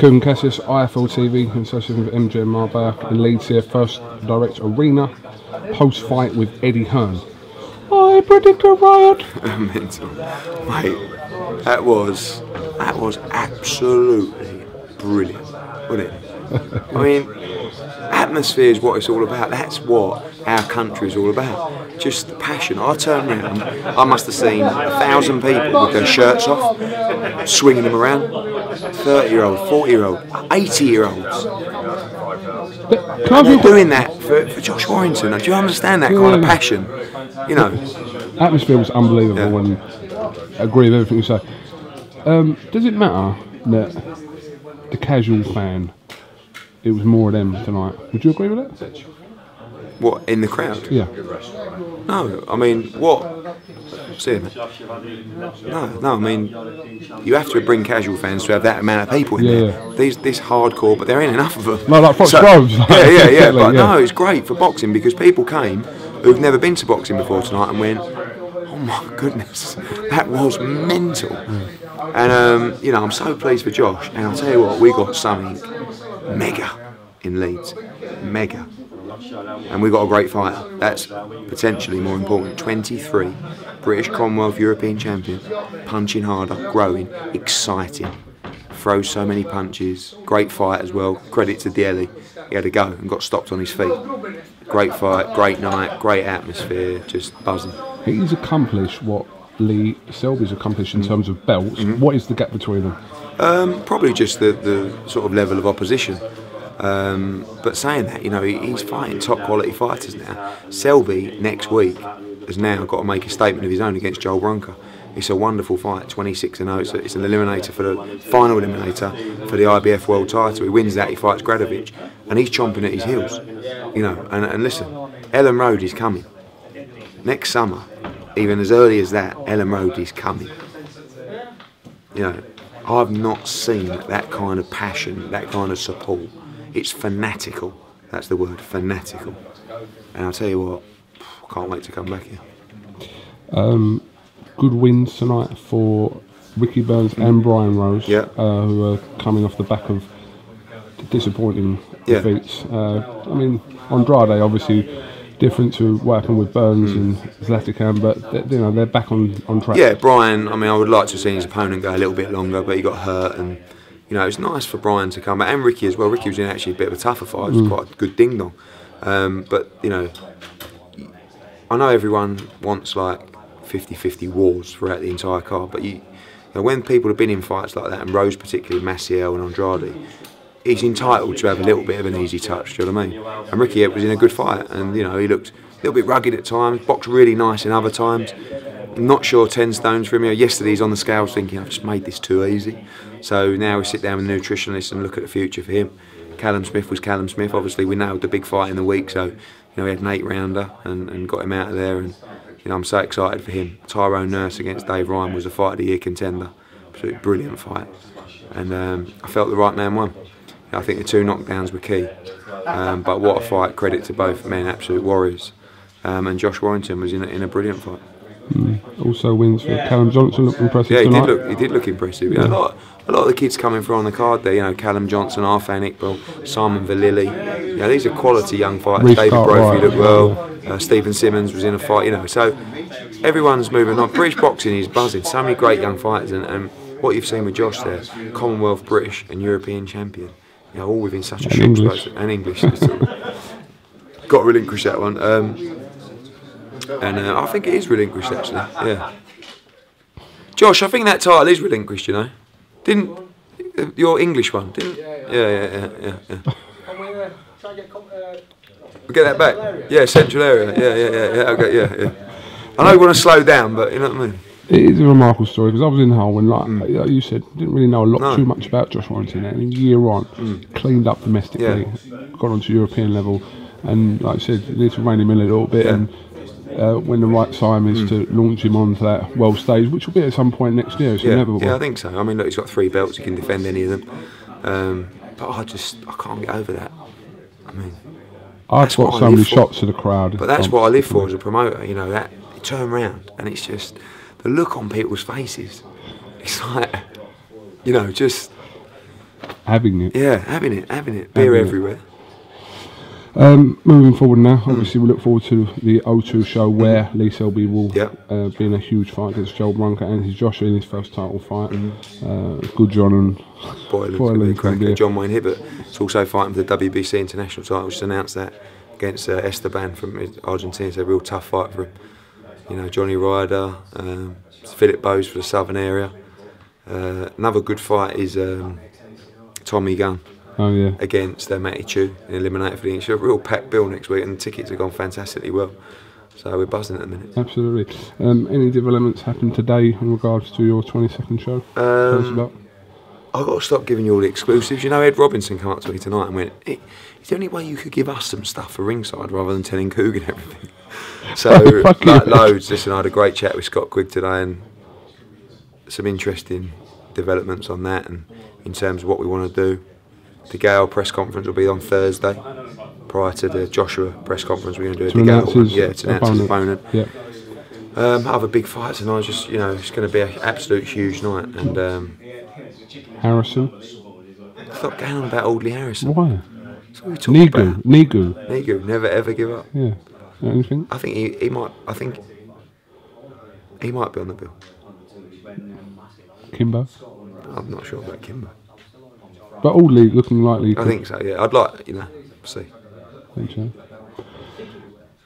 Callum Cassius, IFL TV, in association with MJ Marbella in Leeds here. First direct arena post-fight with Eddie Hearn. I predict a riot. Mental, mate. That was absolutely brilliant, wasn't it? I mean, atmosphere is what it's all about. That's what our country is all about. Just the passion. I turned around, I must have seen 1,000 people with their shirts off, swinging them around. 30-year-old, 40-year-old, 80-year-olds. They're doing that for Josh Warrington. Do you understand that kind of passion? You know. Atmosphere was unbelievable, and I agree with everything you say. Does it matter that the casual fan, it was more of them tonight? Would you agree with that? What, in the crowd? Yeah. No, I mean, what? See it, No, I mean, you have to bring casual fans to have that amount of people in there. Yeah. This hardcore, but there ain't enough of them. No, like Fox Groves. Yeah. But no, it's great for boxing because people came who've never been to boxing before tonight and went, oh my goodness, that was mental. And you know, I'm so pleased for Josh. And I'll tell you what, we got something mega in Leeds, mega. And we've got a great fighter. That's potentially more important. 23, British, Commonwealth, European champion, punching harder, growing, exciting, throws so many punches, great fight as well. Credit to Daly, he had to go and got stopped on his feet. Great fight, great night, great atmosphere, just buzzing. He's accomplished what Lee Selby's accomplished in terms of belts. What is the gap between them? Probably just the sort of level of opposition. But saying that, you know, he's fighting top quality fighters now. Selby next week has now got to make a statement of his own against Joel Bronca. It's a wonderful fight, 26-0. So it's an eliminator for the final eliminator for the IBF world title. He wins that, he fights Gradovic, and he's chomping at his heels. You know, and listen, Ellen Road is coming next summer. Even as early as that, Ellen Road is coming. You know, I've not seen that kind of passion, that kind of support. It's fanatical. That's the word, fanatical. And I'll tell you what, I can't wait to come back here. Good wins tonight for Ricky Burns and Brian Rose, who are coming off the back of disappointing defeats. I mean, Andrade obviously different to what happened with Burns and Zlatican, but you know, they're back on track. Yeah, Brian, I mean, I would like to have seen his opponent go a little bit longer, but he got hurt, and you know, it's nice for Brian to come back, and Ricky as well. Ricky was in actually a bit of a tougher fight. It was quite a good ding dong, but you know, I know everyone wants like 50-50 wars throughout the entire card, but you know, when people have been in fights like that, and Rose particularly, Maciel and Andrade, he's entitled to have a little bit of an easy touch, do you know what I mean? And Ricky was in a good fight, and you know, he looked a little bit rugged at times, boxed really nice in other times. I'm not sure 10 stones for him. You know, yesterday he's on the scales thinking, I've just made this too easy. So now we sit down with a nutritionist and look at the future for him. Callum Smith was Callum Smith. Obviously we nailed the big fight in the week, so you know, we had an 8-rounder and got him out of there, and you know, I'm so excited for him. Tyrone Nurse against Dave Ryan was a fight of the year contender. Absolutely brilliant fight. And I felt the right man won. I think the 2 knockdowns were key, but what a fight! Credit to both men, absolute warriors. And Josh Warrington was in a brilliant fight. Also wins for Callum Johnson, looked impressive tonight. He did look impressive. Yeah. A lot of the kids coming through on the card there. You know, Callum Johnson, Arfan Iqbal, Simon Valili. You know, these are quality young fighters. Reece David Cartwright Brophy looked well. Stephen Simmons was in a fight. You know, so everyone's moving on. British boxing is buzzing. So many great young fighters, and what you've seen with Josh there, Commonwealth, British, and European champion. You know, all within such a short space. And English. Got to relinquish that one. And I think it is relinquished actually, yeah. Josh, I think that title is relinquished, you know. Didn't your English one, didn't? Yeah. We'll get that back. Yeah, central area. Yeah. Okay, yeah. I know you want to slow down, but you know what I mean. It is a remarkable story because I was in Hull when, like you said, didn't really know too much about Josh Warrington, and a year on, cleaned up domestically, got onto European level, and like I said, you need to rein him in a little bit and. When the right time is to launch him onto that world stage, which will be at some point next year. It's inevitable. Yeah, I think so. I mean, look, he's got 3 belts; he can defend any of them. But I can't get over that. I mean, I've got so many shots to the crowd. But that's what I live for as a promoter. You know, that you turn around and it's just the look on people's faces. It's like, you know, just having it. Yeah, having it. Beer everywhere. Moving forward now, obviously we look forward to the O2 show where Lee Selby will be in a huge fight against Joel Brunker and his Joshua in his first title fight. Good John and Boylan, John Wayne Hibbert. It's also fighting for the WBC international title. Just announced that against Esteban from Argentina. It's a real tough fight for him. You know, Johnny Ryder, Philip Bowes for the southern area. Another good fight is Tommy Gunn. Against Matty Chu and eliminated for the English. A real packed bill next week, and the tickets have gone fantastically well. So we're buzzing at the minute. Absolutely. Any developments happened today in regards to your 22nd show? Tell us about. I've got to stop giving you all the exclusives. You know, Ed Robinson came up to me tonight and went, "Hey, is there any way you could give us some stuff for ringside rather than telling Coogan everything?" So, loads. Listen, I had a great chat with Scott Quigg today and some interesting developments on that and in terms of what we want to do. The Gale press conference will be on Thursday, prior to the Joshua press conference. We're going to do the Gale one, to announce his opponent. Yeah. Other big fights, and I just, it's going to be an absolute huge night. And Harrison. Stop going on about Audley Harrison. Why? That's what we talk about. Nigu. Never ever give up. Yeah. Anything? I think he might. I think he might be on the bill. Kimbo. I'm not sure about Kimbo. But Audley looking likely. I think so, yeah. I'd like, see. Think so.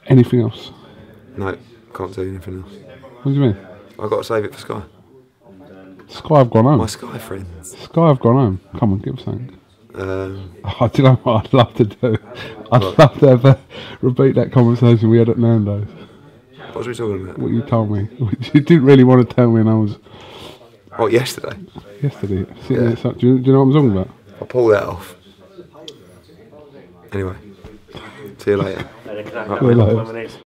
Anything else? No, can't do anything else. What do you mean? I've got to save it for Sky. Sky have gone home. My Sky friends. Sky have gone home. Come on, give us something. I don't know what I'd love to do. I'd love to have repeat that conversation we had at Nando's. What was we talking about? What you told me. You didn't really want to tell me, and I was. Oh, yesterday? Yesterday. Sitting there, do you know what I'm talking about? I'll pull that off. Anyway, see you later. See you later.